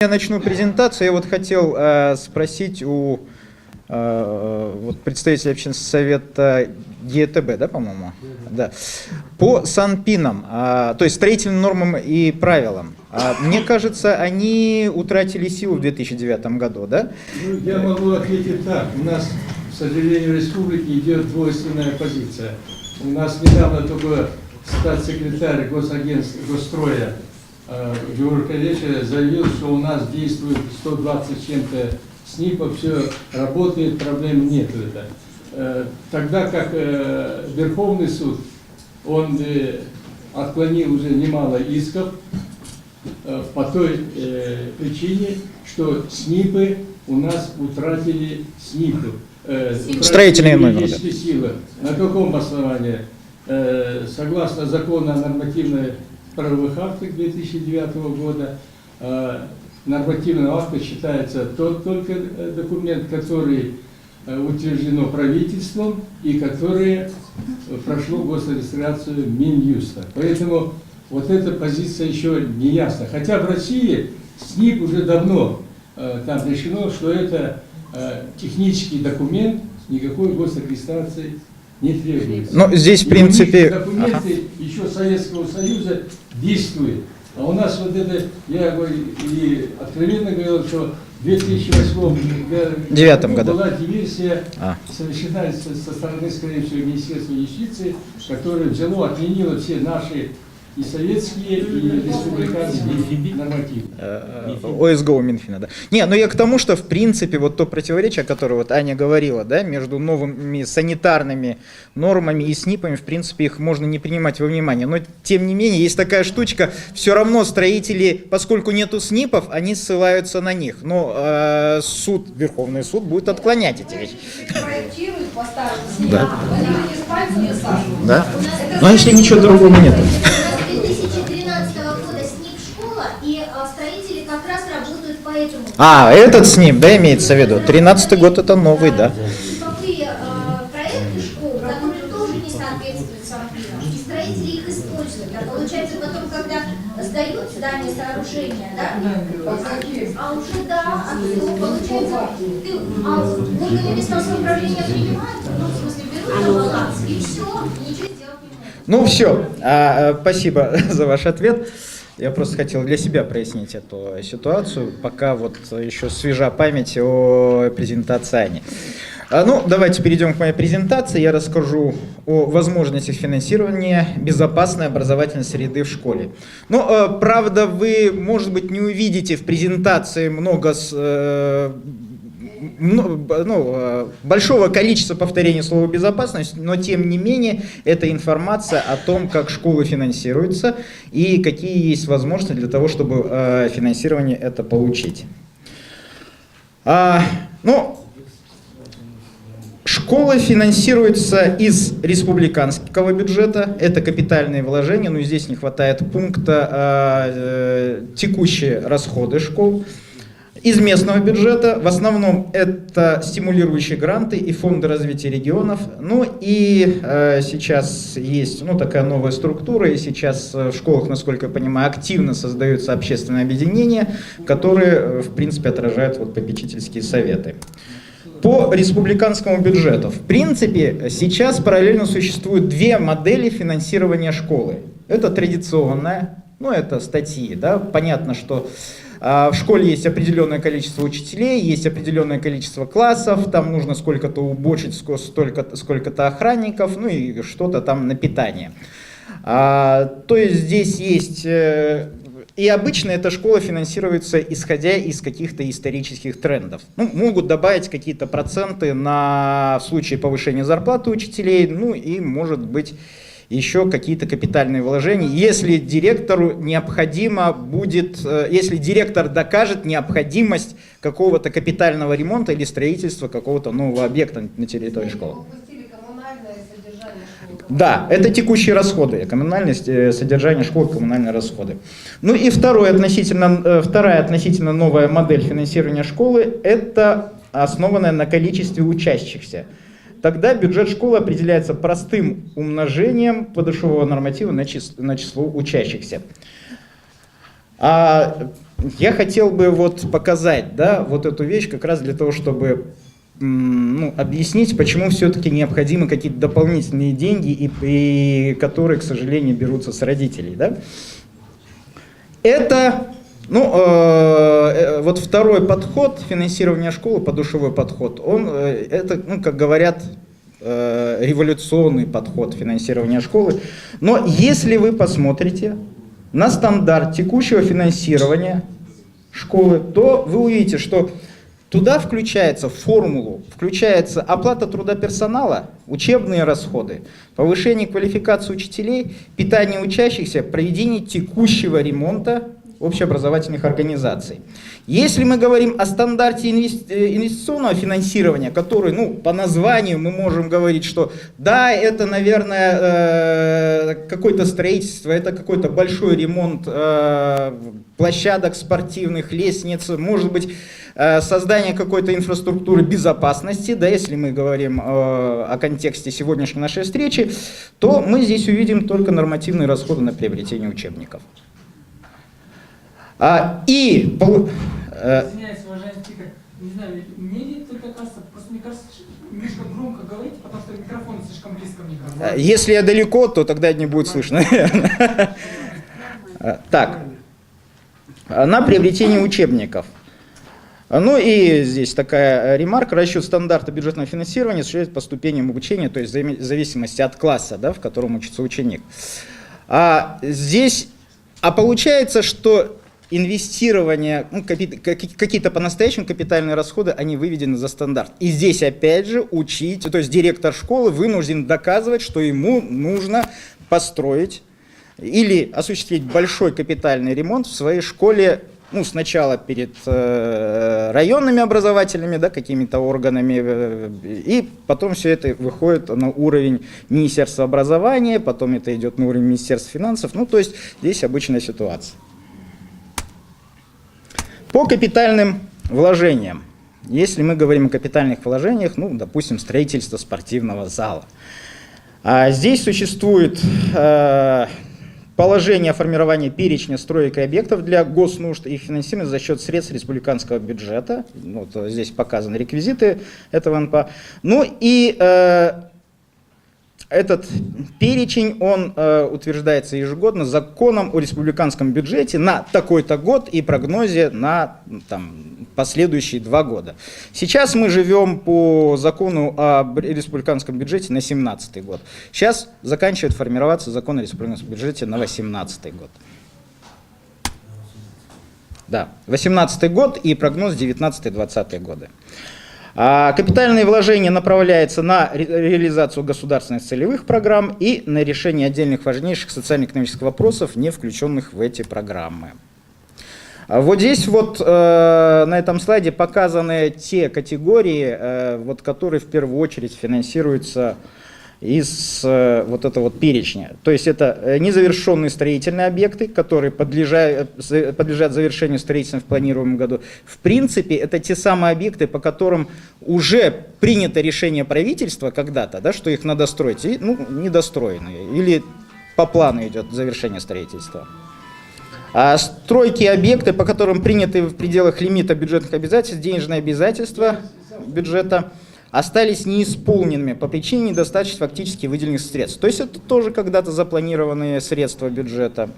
Я начну презентацию. Я вот хотел спросить у представителя общественного совета ЕТБ, да, по-моему? Да. По санпинам, то есть строительным нормам и правилам. Мне кажется, они утратили силу в 2009 году, да? Ну, я могу ответить так. У нас, к сожалению, в республике идет двойственная позиция. У нас недавно только статс-секретарь госагентства Госстроя Георгий Колечев заявил, что у нас действует 120 с чем-то СНИПов, все работает, проблем нет. Тогда как Верховный суд, он отклонил уже немало исков по той причине, что СНИПы у нас утратили СНИПы. Строительные номеры. Силы. На каком основании? Согласно закону о нормативной правовых актах 2009 года, нормативным актом считается только документ, который утверждено правительством и которое прошло госрегистрацию Минюста. Поэтому вот эта позиция еще не ясна. Хотя в России СНИП уже давно там решено, что это технический документ, никакой госрегистрации не требуется. Ну, здесь, в принципе... Документы еще Советского Союза действуют. А у нас вот это, я говорю, и откровенно говорил, что в 2008 году была диверсия, совершена со стороны, скорее всего, Министерства юстиции, которое взяло, отменило все наши и советские, и республиканские нормативы. ОСГО Минфина, да. Не, но я к тому, что в принципе вот то противоречие, о котором вот Аня говорила, да, между новыми санитарными нормами и СНИПами, в принципе, их можно не принимать во внимание. Но тем не менее, есть такая штучка, все равно строители, поскольку нету СНИПов, они ссылаются на них. Но суд, Верховный суд будет отклонять эти вещи. Проектируют по старым СНИПам, да. они из пальца высаживают. Да. Но если ничего другого нет. 2013 года СНИП школа, и строители как раз работают по этому. Этот СНИП, да, имеется в виду? 13-й год это новый, да. Типовые проекты школ, которые тоже не соответствуют санпинам, и строители их используют. А получается потом, когда сдают здание сооружения, да, а уже да, получается, органы местного самоуправления принимают, ну, в смысле, берут на баланс, и все, ничего сделать не могут. Ну все, спасибо за ваш ответ. Я просто хотел для себя прояснить эту ситуацию, пока вот еще свежа память о презентации Ани. Ну, давайте перейдем к моей презентации. Я расскажу о возможностях финансирования безопасной образовательной среды в школе. Но, правда, вы, может быть, не увидите в презентации много большого количества повторений слова «безопасность», но тем не менее это информация о том, как школы финансируются и какие есть возможности для того, чтобы финансирование это получить. Школы финансируются из республиканского бюджета, это капитальные вложения, но здесь не хватает пункта текущие расходы школ. Из местного бюджета, в основном это стимулирующие гранты и фонды развития регионов. Ну и сейчас есть такая новая структура, и сейчас в школах, насколько я понимаю, активно создаются общественные объединения, которые, в принципе, отражают попечительские советы. По республиканскому бюджету, в принципе, сейчас параллельно существуют две модели финансирования школы. Это традиционная, это статьи, да, понятно, что в школе есть определенное количество учителей, есть определенное количество классов, там нужно сколько-то уборщиц, сколько-то охранников, ну и что-то там на питание. То есть здесь есть... И обычно эта школа финансируется исходя из каких-то исторических трендов. Могут добавить какие-то проценты в случае повышения зарплаты учителей, и может быть еще какие-то капитальные вложения, если директору необходимо будет, если директор докажет необходимость какого-то капитального ремонта или строительства какого-то нового объекта на территории школы. Да, это текущие расходы, коммунальное содержание школы, коммунальные расходы. Ну и вторая относительно новая модель финансирования школы, это основанная на количестве учащихся. Тогда бюджет школы определяется простым умножением подушевого норматива на число учащихся. я хотел бы вот показать, да, вот эту вещь как раз для того, чтобы объяснить, почему все-таки необходимы какие-то дополнительные деньги, и которые, к сожалению, берутся с родителей. Да? Это вот второй подход финансирования школы, подушевой подход, это, как говорят, революционный подход финансирования школы. Но если вы посмотрите на стандарт текущего финансирования школы, то вы увидите, что туда включается в формулу, включается оплата труда персонала, учебные расходы, повышение квалификации учителей, питание учащихся, проведение текущего ремонта общеобразовательных организаций. Если мы говорим о стандарте инвестиционного финансирования, который, по названию мы можем говорить, что да, это, наверное, какое-то строительство, это какой-то большой ремонт площадок спортивных, лестниц, может быть, создание какой-то инфраструктуры безопасности, да, если мы говорим о контексте сегодняшней нашей встречи, то мы здесь увидим только нормативные расходы на приобретение учебников. Извиняюсь, уважаемый спикер, не знаю, мне только кажется, просто мне кажется, немножко громко говорите, потому что микрофон слишком близко мне кажется. Если я далеко, то тогда не будет слышно. Так, на приобретение учебников. Ну и здесь такая ремарка: расчет стандарта бюджетного финансирования осуществляется по ступеням обучения, то есть в зависимости от класса, да, в котором учится ученик. Получается, что инвестирование, какие-то по-настоящему капитальные расходы, они выведены за стандарт. И здесь опять же то есть директор школы вынужден доказывать, что ему нужно построить или осуществить большой капитальный ремонт в своей школе, сначала перед районными образовательными, да, какими-то органами, и потом все это выходит на уровень Министерства образования, потом это идет на уровень Министерства финансов, то есть здесь обычная ситуация. По капитальным вложениям. Если мы говорим о капитальных вложениях, допустим, строительство спортивного зала. Здесь существует положение о формировании перечня строек и объектов для госнужд, их финансирования за счет средств республиканского бюджета. Здесь показаны реквизиты этого НПА. Этот перечень, он утверждается ежегодно законом о республиканском бюджете на такой-то год и прогнозе на последующие 2 года. Сейчас мы живем по закону о республиканском бюджете на 2017 год. Сейчас заканчивает формироваться закон о республиканском бюджете на 2018 год. Да, 2018 год и прогноз 2019-2020 годы. Капитальные вложения направляются на реализацию государственных целевых программ и на решение отдельных важнейших социально-экономических вопросов, не включенных в эти программы. Вот здесь на этом слайде показаны те категории, которые в первую очередь финансируются из этого перечня. То есть это незавершенные строительные объекты, которые подлежат завершению строительства в планируемом году. В принципе, это те самые объекты, по которым уже принято решение правительства когда-то, да, что их надо строить, и недостроенные, или по плану идет завершение строительства. А стройки и объекты, по которым приняты в пределах лимита бюджетных обязательств, денежные обязательства бюджета, остались неисполненными по причине недостаточности фактически выделенных средств. То есть это тоже когда-то запланированные средства бюджета.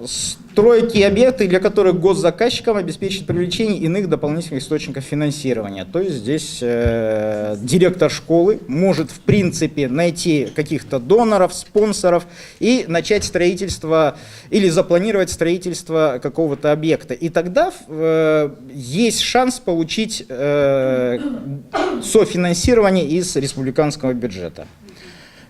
Стройки и объекты, для которых госзаказчикам обеспечит привлечение иных дополнительных источников финансирования. То есть здесь директор школы может в принципе найти каких-то доноров, спонсоров и начать строительство или запланировать строительство какого-то объекта. И тогда есть шанс получить софинансирование из республиканского бюджета.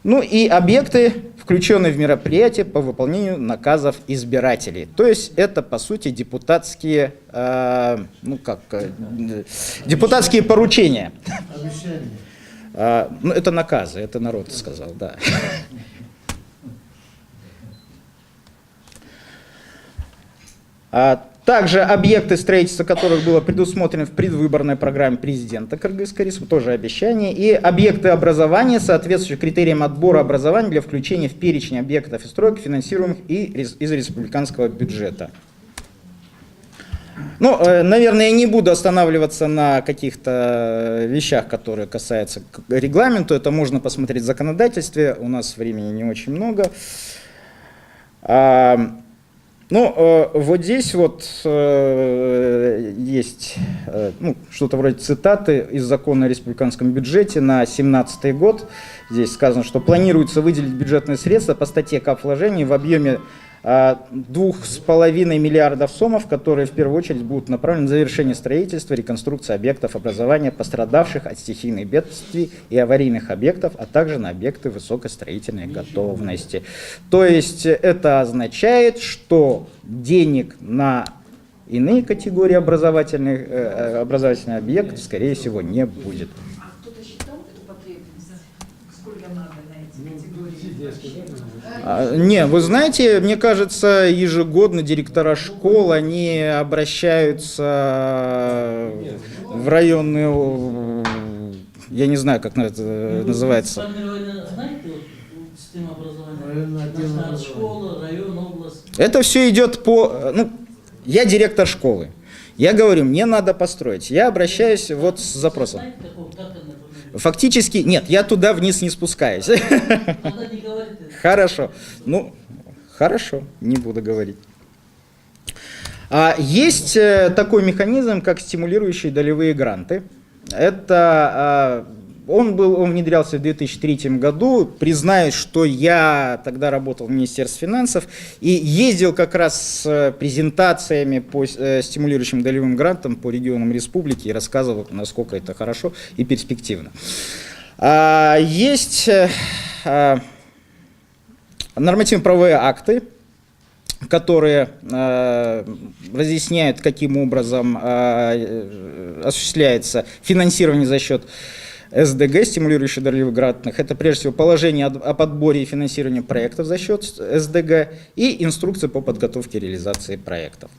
И объекты, включенные в мероприятия по выполнению наказов избирателей. То есть это, по сути, депутатские поручения. Это наказы, это народ сказал, да. Также объекты, строительства которых было предусмотрено в предвыборной программе президента Кыргызской Республики, тоже обещание, и объекты образования, соответствующие критериям отбора образования для включения в перечень объектов и строек, финансируемых из республиканского бюджета. Ну, наверное, я не буду останавливаться на каких-то вещах, которые касаются регламента. Это можно посмотреть в законодательстве. У нас времени не очень много. Ну, вот здесь вот есть что-то вроде цитаты из закона о республиканском бюджете на 2017 год. Здесь сказано, что планируется выделить бюджетные средства по статье капвложений в объеме 2,5 миллиардов сомов, которые в первую очередь будут направлены на завершение строительства, реконструкции объектов образования, пострадавших от стихийных бедствий и аварийных объектов, а также на объекты высокой строительной готовности. То есть это означает, что денег на иные категории образовательных объектов, скорее всего, не будет. А кто-то считал эту потребность? Сколько надо на эти категории? Не, вы знаете, мне кажется, ежегодно директора школ, они обращаются в районные, я не знаю, как это называется. Знаете, система образования? Школа, район, область. Это все идет по... я директор школы. Я говорю, мне надо построить. Я обращаюсь вот с запросом. Фактически, нет, я туда вниз не спускаюсь. Хорошо. Хорошо, не буду говорить. Есть такой механизм, как стимулирующие долевые гранты. Это... Он внедрялся в 2003 году. Признаюсь, что я тогда работал в Министерстве финансов и ездил как раз с презентациями по стимулирующим долевым грантам по регионам республики и рассказывал, насколько это хорошо и перспективно. Есть нормативно-правовые акты, которые разъясняют, каким образом осуществляется финансирование за счет СДГ, стимулирующих долевых грантных. Это прежде всего положение о подборе и финансировании проектов за счет СДГ и инструкции по подготовке и реализации проектов.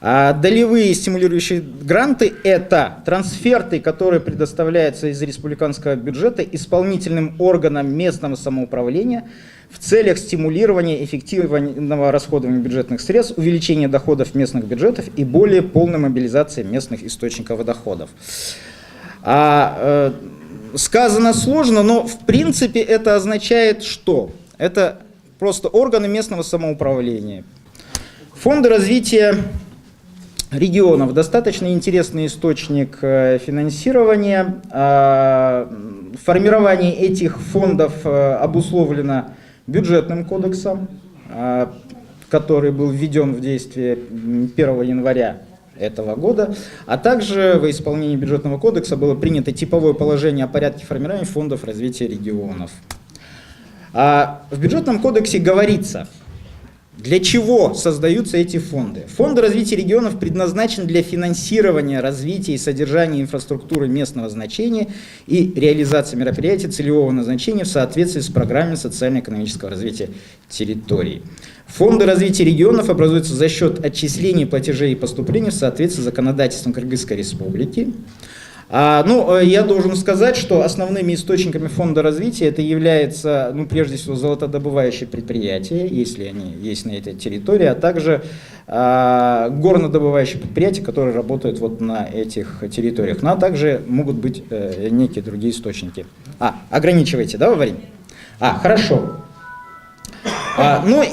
Долевые стимулирующие гранты – это трансферты, которые предоставляются из республиканского бюджета исполнительным органам местного самоуправления в целях стимулирования эффективного расходования бюджетных средств, увеличения доходов местных бюджетов и более полной мобилизации местных источников доходов. Сказано сложно, но в принципе это означает что? Это просто органы местного самоуправления. Фонды развития регионов – достаточно интересный источник финансирования. Формирование этих фондов обусловлено бюджетным кодексом, который был введен в действие 1 января этого года, а также во исполнении бюджетного кодекса было принято типовое положение о порядке формирования фондов развития регионов. В бюджетном кодексе говорится, для чего создаются эти фонды. Фонды развития регионов предназначены для финансирования, развития и содержания инфраструктуры местного значения и реализации мероприятий целевого назначения в соответствии с программой социально-экономического развития территорий. Фонды развития регионов образуются за счет отчислений, платежей и поступлений в соответствии с законодательством Кыргызской республики. Я должен сказать, что основными источниками фонда развития это является, прежде всего, золотодобывающие предприятия, если они есть на этой территории, а также горнодобывающие предприятия, которые работают вот на этих территориях. А также могут быть некие другие источники. Ограничивайте, да, Варим? Хорошо.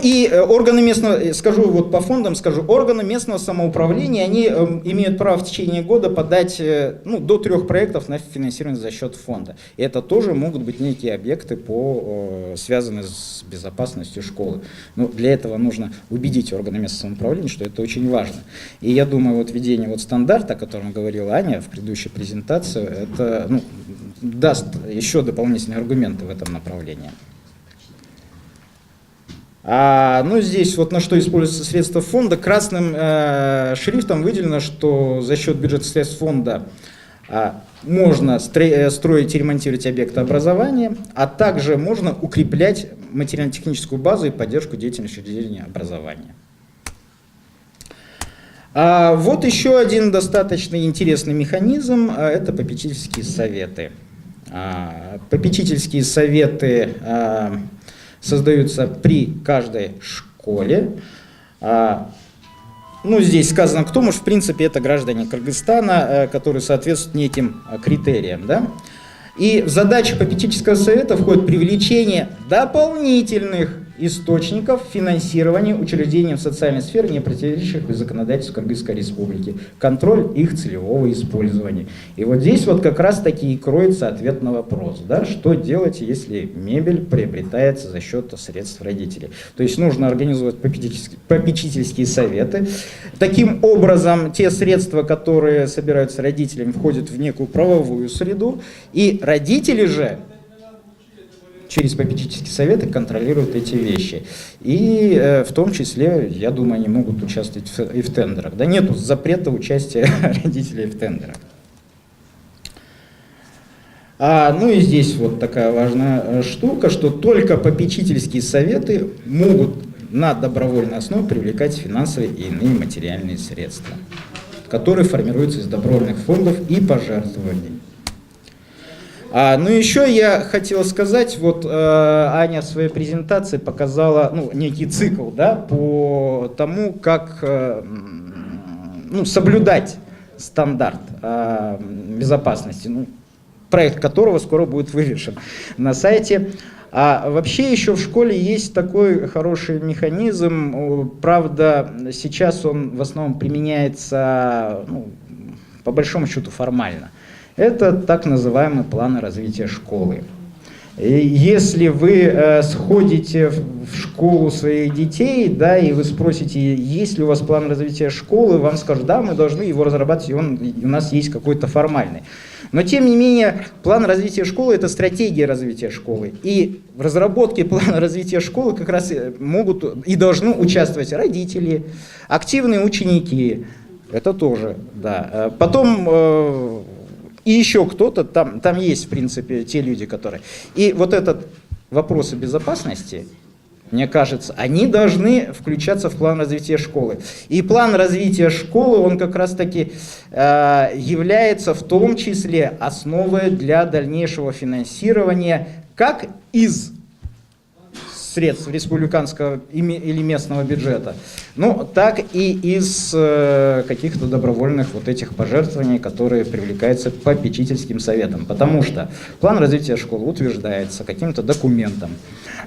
И органы местного, скажу вот по фондам, органы местного самоуправления, они имеют право в течение года подать до 3 проектов на финансирование за счет фонда. И это тоже могут быть некие объекты, связанные с безопасностью школы. Для этого нужно убедить органы местного самоуправления, что это очень важно. И я думаю, введение стандарта, о котором говорила Аня в предыдущей презентации, это даст еще дополнительные аргументы в этом направлении. Здесь на что используются средства фонда. Красным шрифтом выделено, что за счет бюджетных средств фонда можно строить и ремонтировать объекты образования, а также можно укреплять материально-техническую базу и поддержку деятельности учреждения образования. Вот еще один достаточно интересный механизм – это попечительские советы. Попечительские советы создаются при каждой школе. ну, здесь сказано, кто может, в принципе, это граждане Кыргызстана, которые соответствуют неким критериям, да. И в задачи попечительского совета входит привлечение дополнительных источников финансирования учреждений в социальной сфере, не противоречащих законодательству Кыргызской Республики, контроль их целевого использования. И вот здесь вот как раз таки и кроется ответ на вопрос, да, что делать, если мебель приобретается за счет средств родителей. То есть нужно организовать попечительские советы. Таким образом, те средства, которые собираются родителями, входят в некую правовую среду, и родители же через попечительские советы контролируют эти вещи. И в том числе, я думаю, они могут участвовать и в тендерах. Да, нету запрета участия родителей в тендерах. Ну и здесь вот такая важная штука, что только попечительские советы могут на добровольной основе привлекать финансовые и иные материальные средства, которые формируются из добровольных фондов и пожертвований. Ну еще я хотел сказать, вот Аня в своей презентации показала некий цикл, да, по тому, как соблюдать стандарт безопасности, проект которого скоро будет вывешен на сайте. А вообще еще в школе есть такой хороший механизм, правда, сейчас он в основном применяется, по большому счету, формально. Это так называемые планы развития школы. И если вы сходите в школу своих детей, да, и вы спросите, есть ли у вас план развития школы, вам скажут, да, мы должны его разрабатывать, и у нас есть какой-то формальный. Но тем не менее, план развития школы – это стратегия развития школы. И в разработке плана развития школы как раз могут и должны участвовать родители, активные ученики, это тоже, да. Потом и еще кто-то, там есть, в принципе, те люди, которые... И вот этот вопросы безопасности, мне кажется, они должны включаться в план развития школы. И план развития школы, он как раз-таки является в том числе основой для дальнейшего финансирования как из средств республиканского или местного бюджета, так и из каких-то добровольных вот этих пожертвований, которые привлекаются к попечительским советам. Потому что план развития школы утверждается каким-то документом.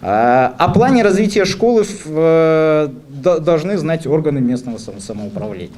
О плане развития школы должны знать органы местного самоуправления.